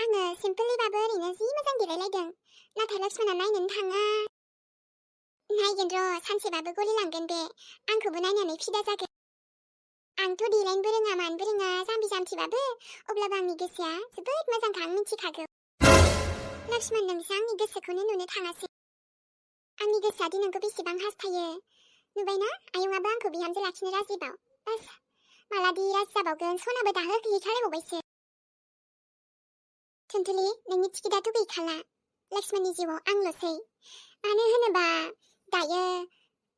आङो सिम्पोलैबाबो ओरैनो जि मोजां देलायलायदों। नाथाय लक्ष्मणआ नायनोनो थाङा। नायगोन र' सानसेबाबो गलिलांगोन बे। आंखौबो नायनानै फिदा जागोन। आंथ' देलायनोबो रोङा मानोबो रोङा जाम्बि जाम्थिबाबो अब्लाबो आंनि गोसोआ जोबोद मोजांखा आं मिथिखागौ। लक्ष्मण नोंसो आंनि गोसोखौनो नुनो थाङासै। आंनि गोसोआ दि नोंखौ बेसेबां हास्थायो। नुबायना आयंआबो आंखौ बिहामजो लाखिनो राजिबाव। बास मालादि राजि जाबावगोन सनाबो दाहोहैखालायबावबायसो। थुनथुलि नोंनि टिकेटआथ' गैखाला। लक्ष्मणनि जिउआव आंल'सै। मानो होनोबा दायो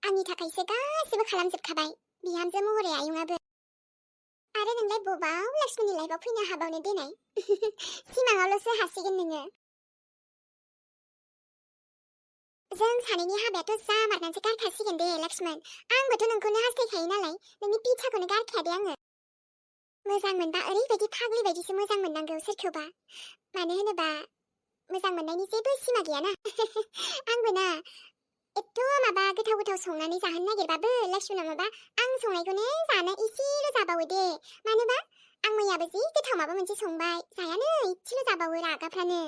आंनि थाखायसो गासिबो खालामजोबखाबाय बिहामजो महरै आयंआबो। आरो नोंलाय बबाव लक्ष्मणनि लाइफआव फैनो हाबावनो देनाय। सिमाङावल'सो हासिगोन नोङो। जों सानैनि हाबायाथ' जामारनानैसो गारखासिगोन दे लक्ष्मण। आंबोथ' नोंखौनो हास्थायखायो नालाय नोंनि पिछाखौनो गारखाया दे आङो। मोजां मोनबा ओरैबायदि फाग्लि बायदिसो मोजां मोननांगौ सोरखौबा। मानो होनोबा मोजां मोननायनि जेबो सिमा गैयाना। आंबो ना एथ' माबा गोथाव गोथाव संनानै जाहोनो नागिरबाबो लक्ष्मणआ माबा आं संनायखौनो जानो इसेल' जाबावो दे। मानोबा आं मैयाबो जि गोथाव माबा मोनसे संबाय जायानो इसेल' जाबावो रागाफ्रानो।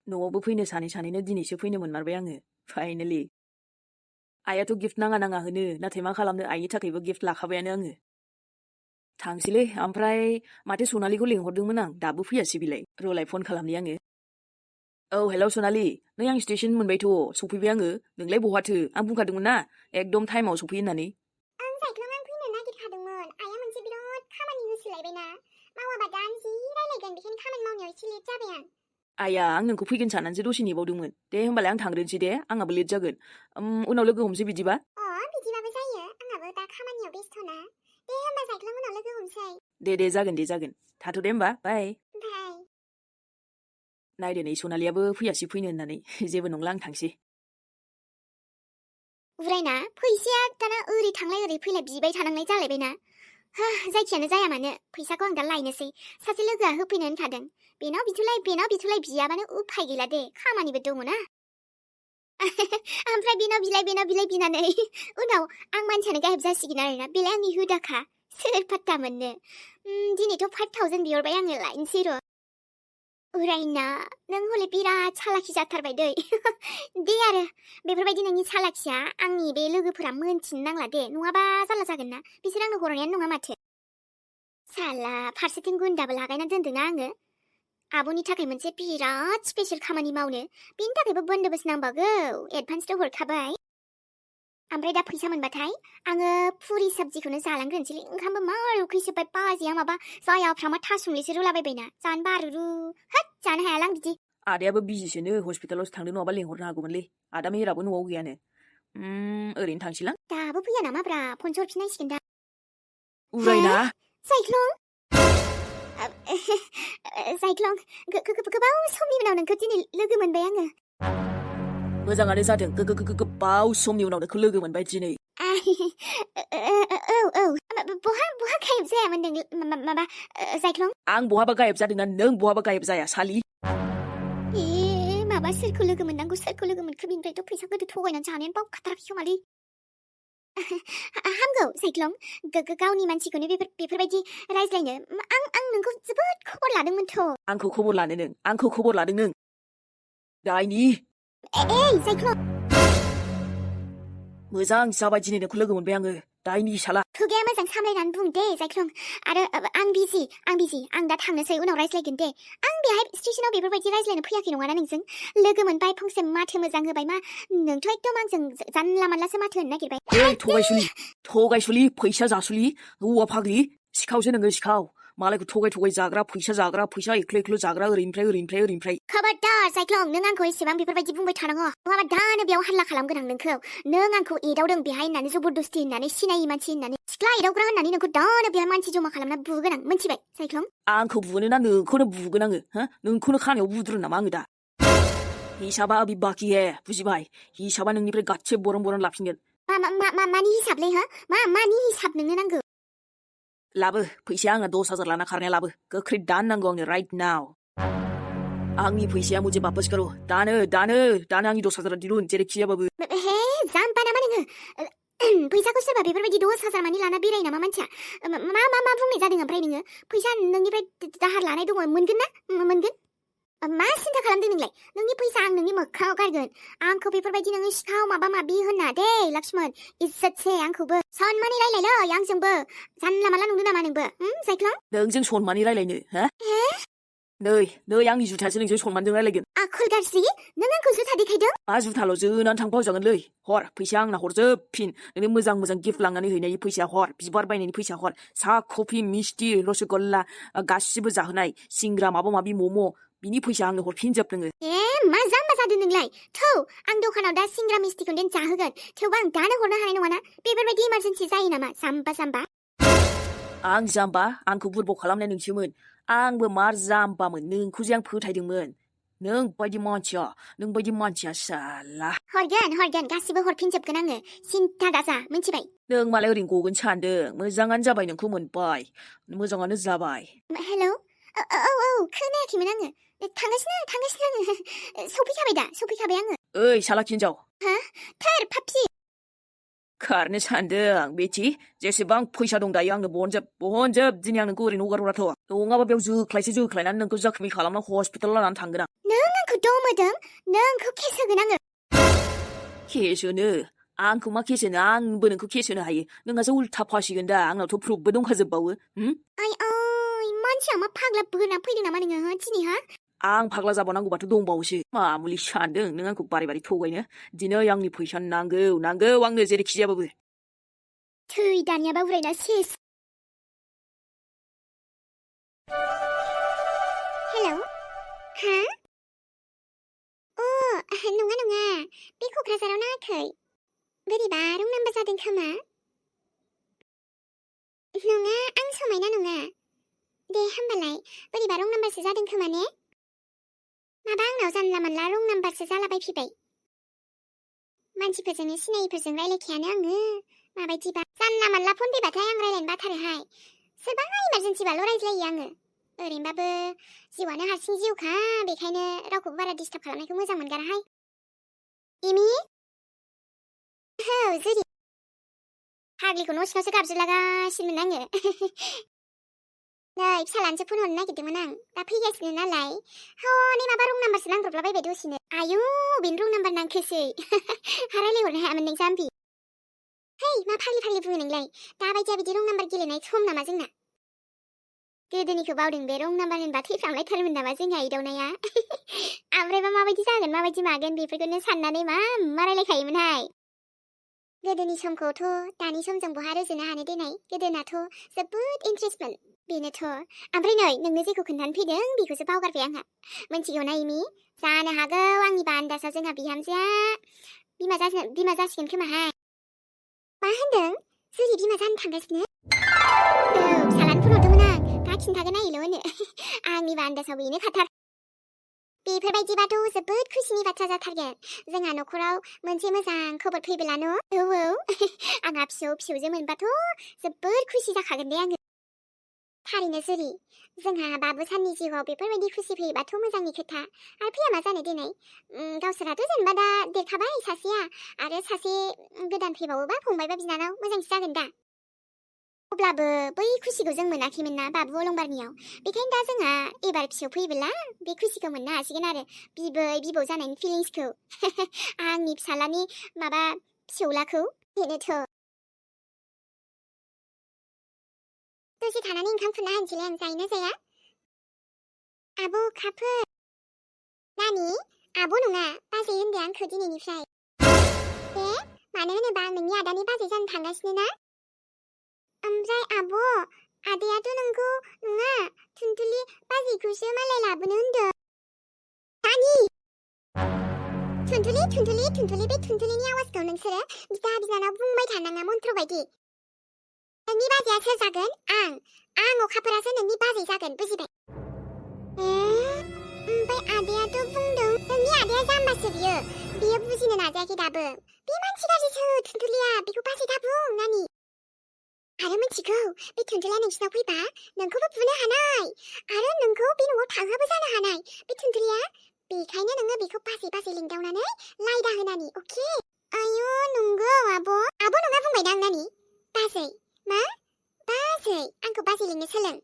न'आवबो फैनो सानैनो दिनैसो फैनो मोनमारबाय आङो फाइनालि। आइयाथ' गिफ्ट नाङा होनो नाथाय मा खालामनो आइनि थाखायबो गिफ्ट लाखाबायानो आङो। थांसैलै ओमफ्राय माथो सनालिखौ लेंहरदोंमोन आं दाबो फैयासै बिलाय। र'लाय फन खालामनि आङो। औ हेलौ सनालि नै आं स्टेसन मोनबायथ' सफैबाय आङो। नोंलाय बहाथो आं बुंखादोंमोन ना एकदम टाइमाव सफै होननानै। आं जायख्लं आं फैनो नागिरखादोंमोन। आइया मोनसे बिराद खामानि होसोलायबायना मावाबा दान जि रायलायगोन बेखायनो खामानि मावनायाव एसे लेट जाबाय आं। आइया आं नोंखौ फैगोन साननानैसो दसे नेबावदोंमोन। दे होमबालाय आं थांग्रोनोसै दे आंहाबो लेट जागोन। उनाव लोगो हमसै बिदिबा। बिदिबाबो जायो आंहाबो दा खामानियाव बेस्थ'ना। दे होमबा जायख्लं उनाव लोगो हमसै। दे जागोन थाथ' दे होमबा बाय। बाय। नायदो नै सनालियाबो फैयासै फैनो होननानै जेबो नंला आं थांसै। उरायना फैसाया दाना ओरै थांलाय ओरै फैलाय बिबाय थानांनाय जालायबायना। जायखियानो जाया मानो फैसाखौ आं दा लायनोसै। सासे लोगोआ होफैनो होनखादों। बेनाव बिथ'लाय बियाबानो उफाय गैला दे खामानिबो दङना। ओमफ्राय बेनाव बिलाय बिनानै उनाव आं मानसियानो गायब जासिगोन आरोना। बेलाय आंनि हुदाखा सोर फात्ता मोननो। दिनैथ' 5000 बिहरबाय आङो लायनोसै र'। उरायना नों हले बिराद चालाखि जाथारबाय दै। दे आरो बेफोरबायदि नोंनि चालाखिया आंनि बे लोगोफोरा मोनथिनो नांला दे नङाबा जारला जागोन ना। बिसोर आंनो हरनायानो नङा माथो। साला फारसेथिं गुन्दाबो लागायना दोनदोंना आङो। आब'नि थाखाय मोनसे बिराद स्पेशल खामानि मावनो बेनि थाखायबो बन्दोबस्त नांबावगौ एडभान्सथ' हरखाबाय। ओमफ्राय दा फैसा मोनबाथाय आङो पुरि सब्जिखौनो जालांग्रोनोसैलै। ओंखामबो मा उखैजोब्बाय बाजैया माबा जायाफ्रामा थासुमलिसो रुलाबायबायना जानो बारुरु होद जानो हायालां बिदि। आदायाबो बिजिसोनो हस्पिटालावसो थांदों नङाबा लेंहरनो हागौमोनलै। आदा मेहेराबो न'आव गैयानो। ओरैनो थांसैलां। दाबो फैया नामाब्रा फनसो हरफिननांसिगोन दा। उरायना जायख्लं जायख्लं गोबाव समनि उनाव नोंखौ दिनै लोगो मोनबाय आङो। मोजाङानो जादों गोबाव समनि उनाव नोंखौ लोगो मोनबाय दिनै। औ बहा गायब जायामोन नों माबा जायख्लं? आं बहाबा गायब जादोंना नों बहाबा गायब जाया सालि? माबा सोरखौ लोगो मोननांगौ सोरखौ लोगो मोनखो बिनिफ्रायथ' फैसा गोदो थगायनानै जानायानो बावखाथाराखै खोमालै। हामगौ जायख्लं गावनि मानसिखौनो बेफोरबायदि रायज्लायनो। आं नोंखौ जोबोद खबर लादोंमोनथ'। आंखौ खबर लादों नों दायनि। जायख्लं मोजां जाबाय दिनै नोंखौ लोगो मोनबाय आङो दायनि साला। खुगाया मोजां सामलायनानै बुं दे जायख्लं। आरो आं बिजि आं दा थांनोसै उनाव रायज्लायगोन दे। आं बेहाय स्टेसनाव बेफोरबायदि रायज्लायनो फैयाखै नङाना नोंजों। लोगो मोनबाय फंसे माथो मोजां होबाय मा नोंथ' एकदम आंजों जानला मानलासो माथो होनो नागिरबाय। थगायसुलि फैसा जासुलि हौवा फाग्लि सिखावसो नोङो सिखाव। मालायखौ थगाय जाग्रा फैसा एख्ल' जाग्रा ओरैनिफ्राय। खबरदार जायख्लं नों आंखौ एसेबां बेफोरबायदि बुंबाय थानाङा नङाबा दानो बेयाव हाल्ला खालामगोन आं नोंखौ। नों आंखौ एदावदों बेहाय होननानै जबरदस्ति होननानै सिनायै मानसि होननानै सिख्ला एदावग्रा होननानै नोंखौ दानो बेहाय मानसि जमा खालामना बुगोन आं मोनथिबाय जायख्लं? आंखौ बुनो ना नोंखौनो बुगोन आङो नोंखौनो खानायाव बुद्रुन नामा आङो दा? हिसाबा अभी बाकी है बुजिबाय? हिसाबा नोंनिफ्राय गासै बरन लाफिनगोन। मानि हिसाबलै मानि हिसाब नोंनो नांगौ? लाबो फैसाया आङो 10,000 लाना खारनाया लाबो गोख्रै दान नांगौ आंनो राइट नाउ। आंनि फैसाया मुझे वापस करो दानो आंनि 10,000 दिरुन जेरैखि जाबाबो। हे जाम्बा नामा नोङो? फैसाखौ सोरबा बेफोरबायदि 10,000 मानि लाना बेरायो नामा मानसिया? मा बुंनाय जादों ओमफ्राय नोङो? फैसा नोंनिफ्राय दाहार लानाय दङ, मोनगोन ना? मोनगोन? मा सिन्था खालामदों नोंलाय? नोंनि फैसा आं नोंनि मोखाङाव गारगोन। आंखौ बेफोरबायदि नोङो सिखाव माबा माबि होनना दे लक्ष्मण। इज्जतसे आंखौबो सनमानै रायलायलै आंजोंबो। जानला मानला नंदों नामा नोंबो? जायख्लं? नोंजों सनमानै रायलायनो हा? नै आंनि जुथासो नोंजों सनमानजों रायलायगोन। आखल गाज्रि, नों आंखौ जुथा देखायदों? मा जुथाल' जोनानै थांफावजागोनलै। हर, फैसा आंना हरजोबफिन। नोंनो मोजां गिफ्ट लांनानै हैनायनि फैसा हर, बिबार बायनायनि फैसा हर, साहा कफि मिस्टि रसगल्ला गासिबो जाहोनाय, सिंग्रा माबा माबि मम' बिनि फैसा आंनो हरफिनजोब नोङो। मा जाम्बा जादों नोंलाय? थौ, आं दखानाव दा सिंग्रा मिस्टिखौ देन जाहोगोन। थेवबो आं दानो हरनो हानाय नङाना? बेफोरबायदि इमारजेन्सि जायो नामा? जाम्बा। आं जाम्बा? आंखौ बुरबक खालामनाय नोंसोमोन। आंबो मार जाम्बामोन, नोंखौ जे आं फोथायदोंमोन। नों बायदि मानसिया साला। हरगोन, गासिबो हरफिनजोबगोन आङो। सिन्था दाजा, मिन्थिबाय? नों मालाय ओरैनो गगोन सानदों? मोजाङानो जाबाय, नोंखौ मोनबाय। मोजाङानो जाबाय। हेलौ? औ, खोनायाखैमोन आङो। थांगासिनो आङो। सफैखाबाय आङो। ओइ साला हिनजाव। हा? थोर, पापि। खारनो सानदों बेथि? जेसेबां फैसा दं दायो आंनो बहनजोब। दिनै आं नोंखौ ओरैनो हगारहराथ'। नङाबा बेयाव जोख्लायनानै नोंखौ जाखोमै खालामना हस्पिटालाव लानानै थांगोन आं। नों आंखौ दमोदों? नोंखौ केस होगोन आङो। केस होनो? आंखौ मा केस होनो? आंबो नोंखौ केस होनो हायो। नोंहासो उल्था फासिगोन दा। आंनावथ' प्रुफबो दंखाजोबबावो। ओइ, मानसिया मा फाग्ला बोना फैदों नामा नोङो दिनै हा? आं फाग्ला जाबावनांगौबाथ' दंबावोसो। मामुलि सानदों नों आंखौ बारे थगायनो? दिनै आंनि फैसा नांगौ आंनो जेरैखि जायाबाबो। थै दानियाबा उरायना सेस। हेलौ? हा? नङा। बे क'क्राझाराव नाङाखै। बोरैबा रं नाम्बार जादों खोमा। नङा, आं समायना नङा। दे होमबालाय, बोरैबा रं नाम्बारसो जादों खोमा ने? माबा आंनाव जानला मानला रं नाम्बारसो जालाबायफैबाय। मानसिफोरजोंनो सिनायिफोरजों रायलायखायानो आङो। माबायदिबा जानला मानला फन फैबाथाय आं रायलायनो बाथारोहाय। सोरबा इमारजेन्सिबाल' रायज्लायो आङो। ओरैनोबाबो जिउआनो हारसिं जिउखा, बेखायनो रावखौबो बारा डिस्टार्ब खालामनायखौ मोजां मोनगाराहाय। एमि? औ, जुरि। फाग्लिखौ न' सिङावसो गाबज्रिलागासिनोमोन आङो। नै फिसालानोसो फन हरनो नागिरदोंमोन आं। दा फैगासिनो नालाय। हनै माबा रं नाम्बारसो नांब्रबलाबायबाय दसेनो। आयौ, बेनो रं नाम्बार नांखोसै। रायलायहरनो हायामोन नों जाम्बि। है, मा फाग्लि बुङो नोंलाय? दाबायदिया बिदि रं नाम्बार गेलेनाय सम नामा जोंना? गोदोनिखौ बावदों बे रं नाम्बार होनबा थैफ्रामलायथारोमोन नामा जोंहा एदावनाया? ओमफ्रायबा माबायदि जागोन माबायदि मागोन बेफोरखौनो साननानै मा रायलायखायोमोनहाय। गोदोनि समखौथ' दानि समजों बहा रुजुनो हानो देनाय? गोदोनाथ' जोबोद इन्ट्रेस्टमोन। बेनोथ'। ओमफ्राय नै, नोंनो जेखौ खोन्थानो फैदों बेखौसो बावगारबाय आंहा। मोनथिगौ ना एमि? जानो हागौ आंनिबा आन्दाजाव जोंहा बिहामजोआ बिमा जासिगोन खोमाहाय। मा होनदों? जुरि बिमा जानो थांगासिनो? औ, फिसालानो फन हरदोंमोन आं। दा खिन्थागोन आइल' होनो। आंनिबा आन्दाजाव बेनो खाथार। बेफोरबायदिबाथ' जोबोद खुसिनि बाथ्रा जाथारगोन। जोंहा न'खराव मोनसे मोजां खबर फैबोला न'? औ। आंहा फिसौजो मोनबाथ' जोबोद खुसि जाखागोन दे आङो। थारैनो जुरि, जोंहा बाबु साननि जिउआव बेफोरबायदि खुसि फैयोबाथ' मोजांनि खोथा। आरो फैया मा जानो देनाय? गावसोराथ' जेनेबा दा देरखाबाय सासेया, आरो सासे गोदान फैबावोबा फंबायबा बिनानाव मोजांसो जागोन दा। अब्लाबो बै खुसिखौ जों मोनाखैमोन ना बाबु अलंबारनियाव। बेखायनो दा जोंहा एबार फिसौ फैबोला बे खुसिखौ मोननो हासिगोन आरो। बिबौ जानायनि फिलिंसखौ। आंनि फिसालानि माबा फिसौलाखौ। बेनोथ'। दसे थानानै ओंखाम खुरना होनोसैलाय आं, जायोना जाया? आब' खाफोर। नानि? आब' नङा, बाजै होनदो आंखौ दिनैनिफ्राय। दे, मानो होनोबा आं नोंनि आदानि बाजै जानो थांगासिनो ना। ओमफ्राय आब', आदायाथ' नोंखौ नङा, थुनथुलि बाजैखौसो मालाय लाबोनो होनदों। नानि! थुनथुलि, बे थुनथुलिनि आवाजखौ नोंसोरो बिदा बिनानाव बुंबाय थानाङा मन्त्र बायदि। नोंनि बाजैया सोर जागोन? आं अखाफोरासो नोंनि बाजै जागोन, बुजिबाय? ओमफ्राय आदायाथ' बुंदों नोंनि आदाया जाम्बासो बियो बुजिनो नाजायाखै दाबो। बे मानसि गाज्रिसो थुनथुलिया, बेखौ बाजै दाबुं नानि। आरो मिथिगौ, बे थुनथुलिया नोंसिनाव फैबा नोंखौबो बुनो हानाय, आरो नोंखौ बे न'आव थाहोआबो जानो हानाय। बे थुनथुलिया, बेखायनो नोङो बेखौ बाजै लिंदावनानै लायदा होनानि, अके? आयु नंगौ आब' नङा बुंबायदां नानि बाजै मा बाजै आंखौ बाजै लिंनो सोलों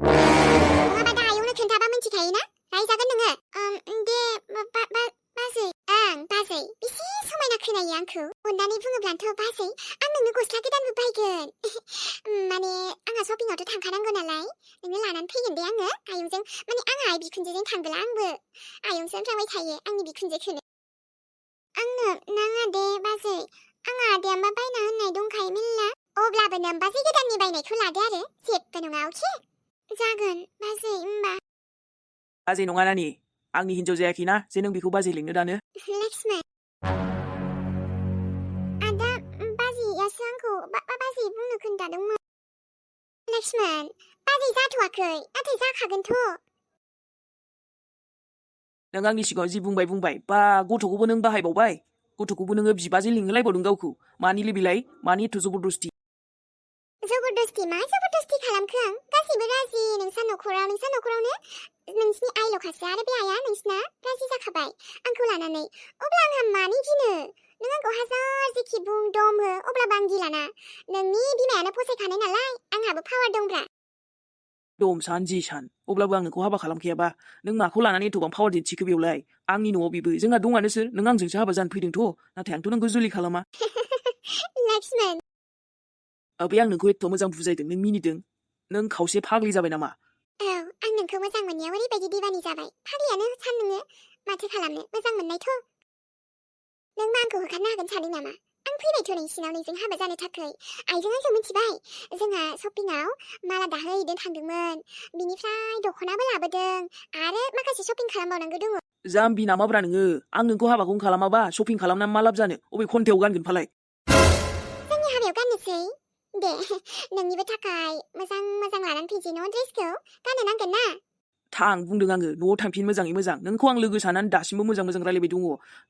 नङाबा दा आयंनो खोन्थाबा मिन्थिखायोना रायजागोन नोङो दे बाजै ओं बाजै बेसे समायना खोनायो आंखौ अननानै बुङोब्लाथ' बाजै आं नोंनो गस्ला गोदानबो बायगोन माने आंहा शपिंआवथ' थांखानांगौ नालाय नोंनो लानानै फैगोन दे आङो आयंजों माने आंहा आइ बिखुनजोजों थांबोला आंबो आयंसो होनफ्रांबाय थायो आंनि बिखुनजोखौनो आंनो नाङा दे बाजै आंहा आदायाबा बायना होननाय दंखायो मेल्ला अब्लाबो नों बाजै गोदाननि बायनायखौ लादो आरो जेबो नङा अके जागोन बाजै होमबा बाजै नङा नानि आंनि हिन्जाव जायाखैना जे नों बेखौ बाजै लिंनो दानो लक्ष्मण आदा बाजैयासो आंखौ बाजै बुंनो खोन्थादोंमोन लक्ष्मण बाजै जाथ'वाखै नाथाय जाखागोनथ' नों आंनि सिगाङाव जि बुंबाय बा गथ'खौबो नों बाहायबावबाय गथ'खौबो नोङो बिबाजै लिंहोलायबावदों गावखौ मानि बिलाय मानि एथ' जबरदस्ति मा जबरदस्ति खालामखो आं गासैबो राजि नोंसा न'खरावनो नोंसिनि आइल'खासो आरो बे आइया नोंसिना राजि जाखाबाय आंखौ लानानै अब्ला आंहा मानि गिनो नों आंखौ हाजार जेखि बुं दम हो अब्लाबो आं गिलाना नोंनि बिमायानो फसायखानाय नालाय आंहाबो पावार दंब्रा दम सान जि सान अब्लाबो आं नोंखौ हाबा खालामखायाबा नों माखौ लानानै एथबां पावार दिन्थिखो बेवलाय आंनि न'आव बेबो जोंहा दङानो सोर नों आंजोंसो हाबा जानो फैदोंथ' नाथाय आंथ' नोंखौ जुलि खालामा लक्ष्मण बे आं नोंखौ एथ' मोजां बुजायदों नों मिनिदों नों खावसे फाग्लि जाबाय नामा औ आं नोंखौ मोजां मोननायाव ओरैबायदि दिवानि जाबाय फाग्लियानो सान नोङो माथो खालामनो मोजां मोननायथ' नों मा आंखौ होखारनो हागोन सानदों नामा आं फैबायथ' नोंसिनाव नोंजों हाबा जानो थाखाय आइजों आंजों मिथिबाय जोंहा शपिंआव माला दाहोहैदों थांदोंमोन बिनिफ्राय दख'नाबो लाबोदों आरो माखासे शपिं खालामबावनांगौ दङ जाम्बि नामाब्रा नोङो आं नोंखौ हाबाखौनो खालामाबा शपिं खालामनानै मा लाब जानो अबे खन्थायाव गानगोन फालाय जोंनि हाबायाव गाननोसै दे नोंनिबो थाखाय मोजां लानानै फैसै न' ड्रेसखौ गाननो नांगोन ना थां बुंदों आङो न'आव थांफिन मोजाङै मोजां नोंखौ आं लोगो सानानै दासिमबो मोजां रायलायबाय दङ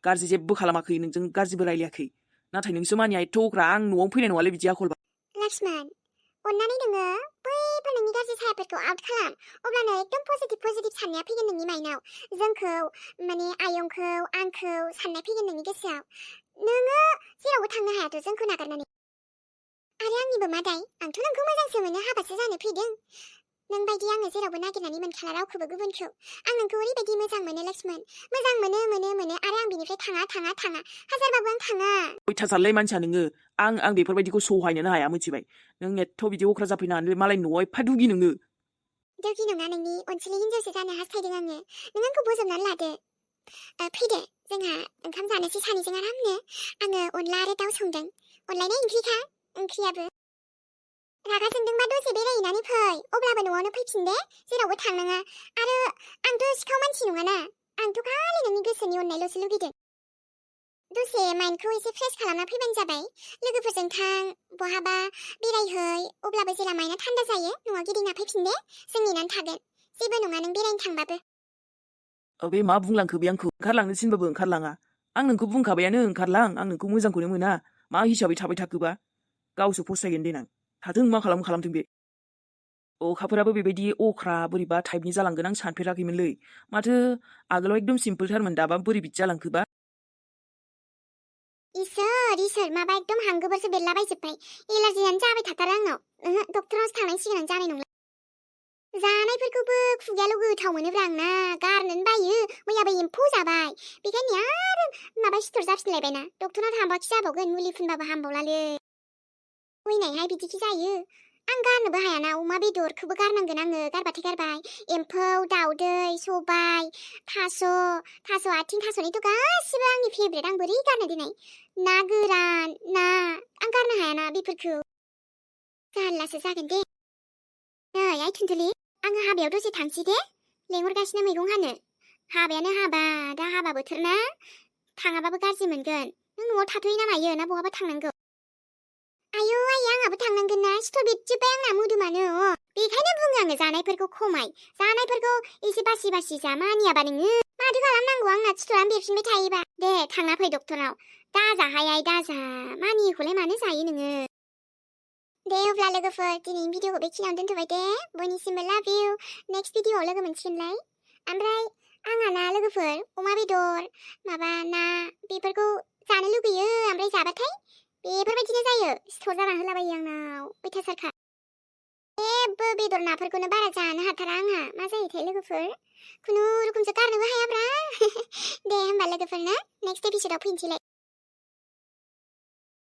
गाज्रि जेबो खालामाखै नोंजों गाज्रिबो रायलायाखै नाथाय नोंसो मानिया एथ' अख्रा आं न'आव फैनाय नङालै बिदि आखलबा लक्ष्मण अन्नानै नोङो बैफोर नोंनि गाज्रि सायाफोरखौ आउट खालाम अब्लानो एकदम पजिटिभ साननाया फैगोन नोंनि माइन्डआव जोंखौ माने आयंखौ आंखौ साननाय फैगोन नोंनि गोसोआव नोङो जेरावबो थांनो हायाथ' जोंखौ नागारनानै आरो आंनिबो मा दाय आंथ' नोंखौ मोजांसो मोनो हाबासो जानो फैदों नों बायदि आङो जेरावबो नागिरनानै मोनखाला रावखौबो गुबुनखौ आं नोंखौ ओरैबायदि मोजां मोनो लक्ष्मण मोजां मोनो आरो आं बिनिफ्राय थाङा हाजारबाबो आं थाङा अयथासारलाय मानसिया नोङो आं बेफोरबायदिखौ सहायनोनो हाया मिथिबाय नों एथ' बिदि अख्रा जाफैनानै मालाय न'आव एफा दुगि नोङो दुगि नङा नोंनि अनसुलि हिनजावसो जानो हास्थायदों आङो नों आंखौ बोजबनानै लादो फैदो जोंहा ओंखाम जानोसै सानैजों आरामनो आङो अनला आरो दाउ संदों अनलायनाय ओंख्रिखा ओंख्रियाबो रागा जोंदोंबा दसे बेरायहैनानै फै अब्लाबो न'आवनो फैफिन दे जेरावबो थांनाङा आरो आंथ' सिखाव मानसि नङाना आंथ' खालि नोंनि गोसोनि अननायल'सो लुगैदों दसे माइन्डखौ एसे फ्रेश खालामना फैबानो जाबाय लोगोफोरजों थां बहाबा बेरायहै अब्लाबो जेला माइन्डआ थान्दा जायो न'आव गिदिंना फैफिन दे जों नेनानै थागोन जेबो नङा नों बेरायनो थांबाबो बे मा बुंलांखो बे आंखौ ओंखारलांनो थिनबाबो ओंखारलाङा आं नोंखौ बुंखाबायानो ओंखारलां आं नोंखौ मोजांखौनो मोना मा हिसाबै थाबाय थाखोबा गावसो फसायगोन देनां थाथों मा खालामथों बे अखाफोराबो बेबायदि अख्रा बोरैबा टाइपनि जालांगोन आं सानफेराखैमोनलै माथो आगोलाव एकदम सिम्पोलथारमोन दाबा बोरै बिदि जालांखोबा इसोर माबा एकदम हांगोबरसो बेरलाबायजोब्बाय एलार्जियानो जाबाय थाथारो आंनाव डक्टरावसो थांनांसिगोन आं जानाय नंला जानायफोरखौबो खुगायाल' गोथाव मोनोब्रा आंना गारनोनो बायो मैयाबो एम्फौ जाबाय बेखायनो आरो माबा सिथर जाफिनलायबायना डक्टराव थांबाखि जाबावगोन मुलि फुनबाबो हामबावलालै उइनायहाय बिदिखि जायो आं गारनोबो हायाना अमा बेदरखौबो गारनांगोन आङो गारबाथाय गारबाय एम्फौ दाउदै सबाय थास' आथिं थास'निथ' गासिबो आंनि फेभरेट आं बोरै गारनो देनाय ना गोरान ना आं गारनो हायाना बेफोरखौ जारलासो जागोन दे नै आइ थुनथुलि आङो हाबायाव दसे थांसै दे लेंहरगासिनो मैगं हानो हाबायानो हाबा दा हाबा बोथोर ना थाङाबाबो गाज्रि मोनगोन नों न'आव थाथ'यो ना मायो ना बहाबा थांनांगौ आयौ आइ आंहाबो थांनांगोन ना सिथर बेरजोब्बाय आंना मोदोमानो बेखायनो बुङो आङो जानायफोरखौ खमाय जानायफोरखौ एसे बासि जा मानियाबा नोङो माथो खालामनांगौ आंना सिथरानो बेरफिनबाय थायोबा दे थांना फै डक्टराव दाजाहाय आइ दाजा मानियैखौलाय मानो जायो नोङो दे अब्ला लोगोफोर दिनैनि भिडिअखौ बेखिनियावनो दोनथ'बाय दे बयनिसिमबो लाभ इउ नेक्स्ट भिडिअआव लोगो मोनसिगोनलाय ओमफ्राय आंहा ना लोगोफोर अमा बेदर माबा ना बेफोरखौ जानो लुगैयो ओमफ्राय जाबाथाय बेफोरबायदिनो जायो सिथर जाना होलाबायो आंनाव अयथासारखा जेबो बेदर नाफोरखौनो बारा जानो हाथारा आंहा मा जायोथाय लोगोफोर खुनुरुखुमसो गारनोबो हायाब्रा दे होमबा लोगोफोर ना नेक्स्ट एपिसोडाव फैनोसैलाय